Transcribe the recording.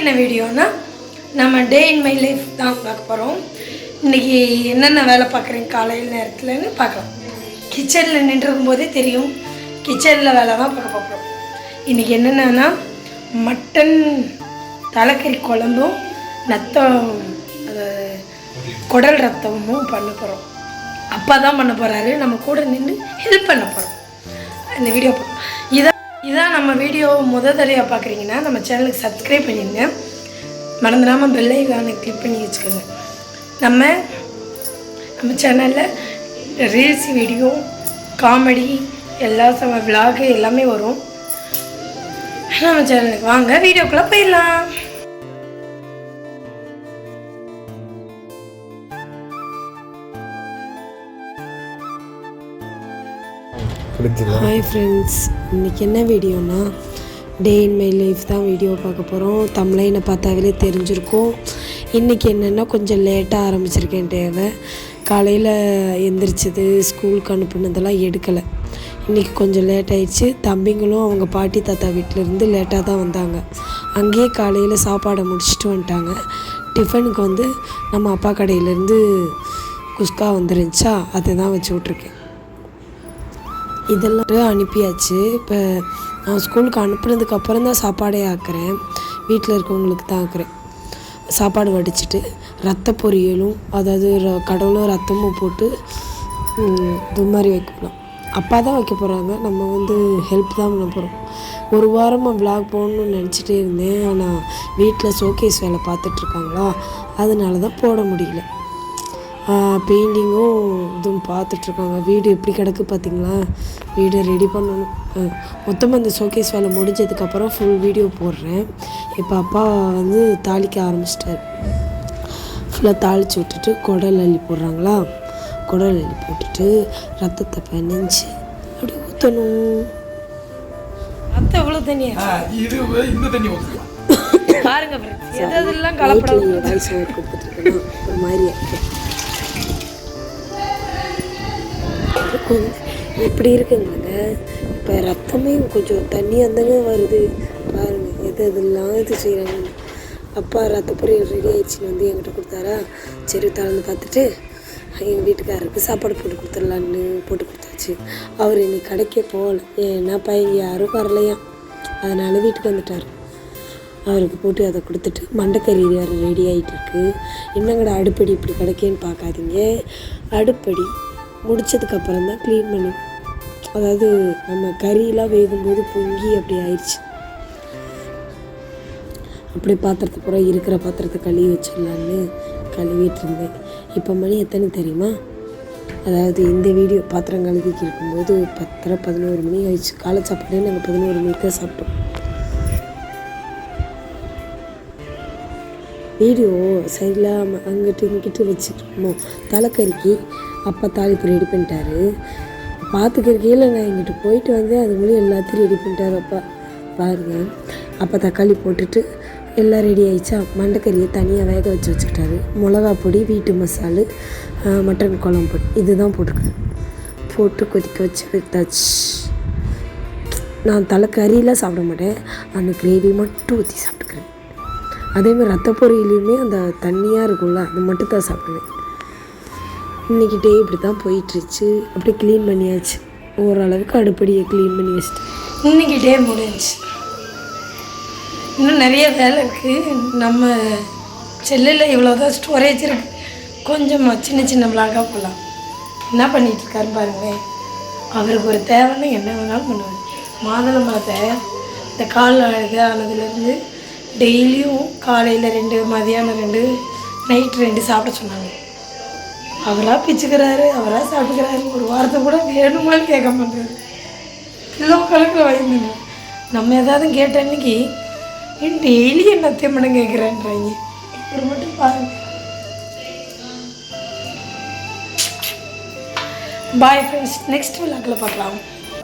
என்ன வீடியோனா நம்ம டே in my life தான் பார்க்க போகிறோம். இன்றைக்கி என்னென்ன வேலை பார்க்குறேன் காலையில் நேரத்தில்னு பார்க்கலாம். கிச்சனில் நின்றுருக்கும் போதே தெரியும், கிச்சனில் வேலை தான் பார்க்க போகிறோம். இன்றைக்கி என்னென்னா மட்டன் தலைக்கறி குழம்பும் ரத்தம் குடல் ரத்தமும் பண்ண போகிறோம். அப்பா தான் பண்ண போகிறாரு, நம்ம கூட நின்று ஹெல்ப் பண்ண போகிறோம். இந்த வீடியோ இதான் நம்ம வீடியோ தடவையாக பார்க்குறீங்கன்னா நம்ம சேனலுக்கு சப்ஸ்கிரைப் பண்ணிடுங்க. மறந்துடாமல் பெல் ஐகானை கிளிக் பண்ணி வச்சுக்கோங்க. நம்ம சேனலில் ரீல்ஸ் வீடியோ, காமெடி, எல்லா விலாகு எல்லாமே வரும். நம்ம சேனலுக்கு வாங்க வீடியோக்குள்ளே போயிடலாம். ஹாய் ஃப்ரெண்ட்ஸ், இன்றைக்கி என்ன வீடியோனா டே இன் மை லைஃப் தான் வீடியோ பார்க்க போகிறோம். தமிழைனை பார்த்தாவே தெரிஞ்சிருக்கும். இன்றைக்கி என்னென்னா கொஞ்சம் லேட்டாக ஆரம்பிச்சிருக்கேன். தேவை காலையில் எந்திரிச்சது ஸ்கூலுக்கு அனுப்புனதெல்லாம் எடுக்கலை. இன்றைக்கி கொஞ்சம் லேட் ஆயிடுச்சு. தம்பிங்களும் அவங்க பாட்டி தாத்தா வீட்டிலேருந்து லேட்டாக தான் வந்தாங்க. அங்கேயே காலையில் சாப்பாடை முடிச்சுட்டு வந்துட்டாங்க. டிஃபனுக்கு நம்ம அப்பா கடையிலேருந்து குஸ்கா வந்துருந்துச்சா, அதை தான் வச்சு விட்ருக்கேன். இதெல்லாம் அனுப்பியாச்சு. இப்போ நான் ஸ்கூலுக்கு அனுப்புனதுக்கப்புறம் தான் சாப்பாடே ஆக்குறேன். வீட்டில் இருக்கவங்களுக்கு தான் ஆக்குறேன். சாப்பாடு வடிச்சிட்டு ரத்த பொரியலும், அதாவது கடவுளும் ரத்தமும் போட்டு இது மாதிரி வைக்கலாம். அப்பா தான் வைக்க போகிறாங்க, நம்ம ஹெல்ப் தான் பண்ண போகிறோம். ஒரு வாரமாக விலாக் போகணுன்னு நினச்சிட்டே இருந்தேன். ஆனால் வீட்டில் ஷோகேஸ் வேலை பார்த்துட்ருக்காங்களா, அதனால தான் போட முடியல. பெயிண்டிங்கும் இதுவும் பார்த்துட்ருக்காங்க. வீடு எப்படி கிடக்கு பார்த்திங்களா, வீடு ரெடி பண்ணணும். மொத்தமாக இந்த ஷோகேஸ் வேலை முடிஞ்சதுக்கப்புறம் ஃபுல் வீடியோ போடுறேன். இப்போ அப்பா தாளிக்க ஆரம்பிச்சிட்டார். ஃபுல்லாக தாளித்து விட்டுட்டு குடல் அள்ளி போடுறாங்களா, குடல் அள்ளி போட்டுட்டு ரத்தத்தை பிணைஞ்சி அப்படி ஊற்றணும். ரத்தம் எவ்வளோ தண்ணி பாருங்க எதெல்லாம் கலப்படம் வாய்ஸ் ஓவர் கொடுத்துட்ருக்கேன். ஒரு மாதிரி எப்படி இருக்குங்க. இப்போ ரத்தமே கொஞ்சம் தண்ணி அந்தங்க வருது பாருங்கள். எதெல்லாம் இது செய்கிறாங்க. அப்பா ரத்த பொரியல் ரெடி ஆயிடுச்சுன்னு என்கிட்ட கொடுத்தாரா. சரி திறந்து பார்த்துட்டு எங்கள் வீட்டுக்காரருக்கு சாப்பாடு போட்டு கொடுத்துடலான்னு போட்டு கொடுத்தாச்சு. அவர் இன்னைக்கு கடைக்கே போகல, ஏன்னா பையன் யாரும் வரலையாம். அதனால் வீட்டுக்கு வந்துட்டார். அவருக்கு போட்டு அதை கொடுத்துட்டு மண்டைக்கறி வேறு ரெடி ஆகிட்டு இருக்கு. என்னங்கடா அடுப்படி இப்படி கிடைக்கேன்னு பார்க்காதீங்க. அடுப்படி முடித்ததுக்கப்புறம் தான் க்ளீன் பண்ணி, அதாவது நம்ம கறியெலாம் வேகும்போது பொங்கி அப்படி ஆயிடுச்சு. அப்படியே பாத்திரத்தை பூரா இருக்கிற பாத்திரத்தை கழுவி வச்சிடலான்னு கழுவிட்டு இருந்தேன். இப்போ மணி எத்தனை தெரியுமா? அதாவது இந்த வீடியோ பாத்திரம் கழுவிக்கு இருக்கும்போது 10:11 மணி ஆயிடுச்சு. காலை சாப்பாடே நாங்கள் 11 மணிக்கு தான் சாப்பிட்டோம். வீடியோ சைடில் அங்கிட்டு இங்கிட்டு வச்சுக்கிட்டோம். தலைக்கறிக்கு அப்பா தாளிப்பு ரெடி பண்ணிட்டாரு. பார்த்துக்கிறக்கையில் நான் இங்கிட்டு போயிட்டு அது மூலியம் எல்லாத்தையும் ரெடி பண்ணிட்டார் அப்பா. பாருங்கள், அப்போ தக்காளி போட்டுட்டு எல்லாம் ரெடி ஆகிடுச்சா. மண்டைக்கறியை தனியாக வேக வச்சு வச்சுக்கிட்டாரு. மிளகா பொடி, வீட்டு மசாலு, மட்டன் குழம்பு பொடி இதுதான் போட்டிருக்கேன். போட்டு கொதிக்க வச்சு வைத்தாச்சு. நான் தலைக்கறியெலாம் சாப்பிட மாட்டேன், அந்த கிரேவி மட்டும் ஊற்றி சாப்பிட்டுக்கிறேன். அதேமாதிரி ரத்த பொரியலையுமே அந்த தண்ணியாக இருக்கும்ல, அது மட்டும் தான் சாப்பிடுவேன். இன்றைக்கி டே இப்படி தான் போயிட்டுருச்சு. அப்படியே க்ளீன் பண்ணியாச்சு. ஓரளவுக்கு அடுப்படியை க்ளீன் பண்ணி வச்சுட்டு இன்றைக்கி டே முடிஞ்சிச்சு. இன்னும் நிறைய வேலை இருக்குது. நம்ம செல்லில் இவ்வளோதான் ஸ்டோரேஜ் இருக்குது. கொஞ்சம் சின்ன சின்ன விளாகாக போகலாம். என்ன பண்ணிகிட்ருக்காரு பாருங்களேன். அவருக்கு ஒரு தேவைன்னா என்ன வேணாலும் பண்ணுவார். மாதுளை மரத்தை இந்த கால் அழகு ஆனதுலேருந்து டெய்லியும் காலையில் 2, மதியானம் 2, நைட்டு 2 சாப்பிட சொன்னாங்க. அவராக பிச்சுக்கிறாரு, அவராக சாப்பிட்டுக்கிறாரு. ஒரு வாரத்தை கூட வேணுமான்னு கேட்க மாட்டாரு. கிலோ கணக்கில் வாங்கிங்க. நம்ம ஏதாவது கேட்ட அன்னைக்கு டெய்லி என்ன தேமனம் கேட்குறேன்றாங்க. இப்படி மட்டும் பாருங்க. பாய் ஃப்ரெண்ட்ஸ், நெக்ஸ்ட் விளாக்கில் பார்க்கலாம்.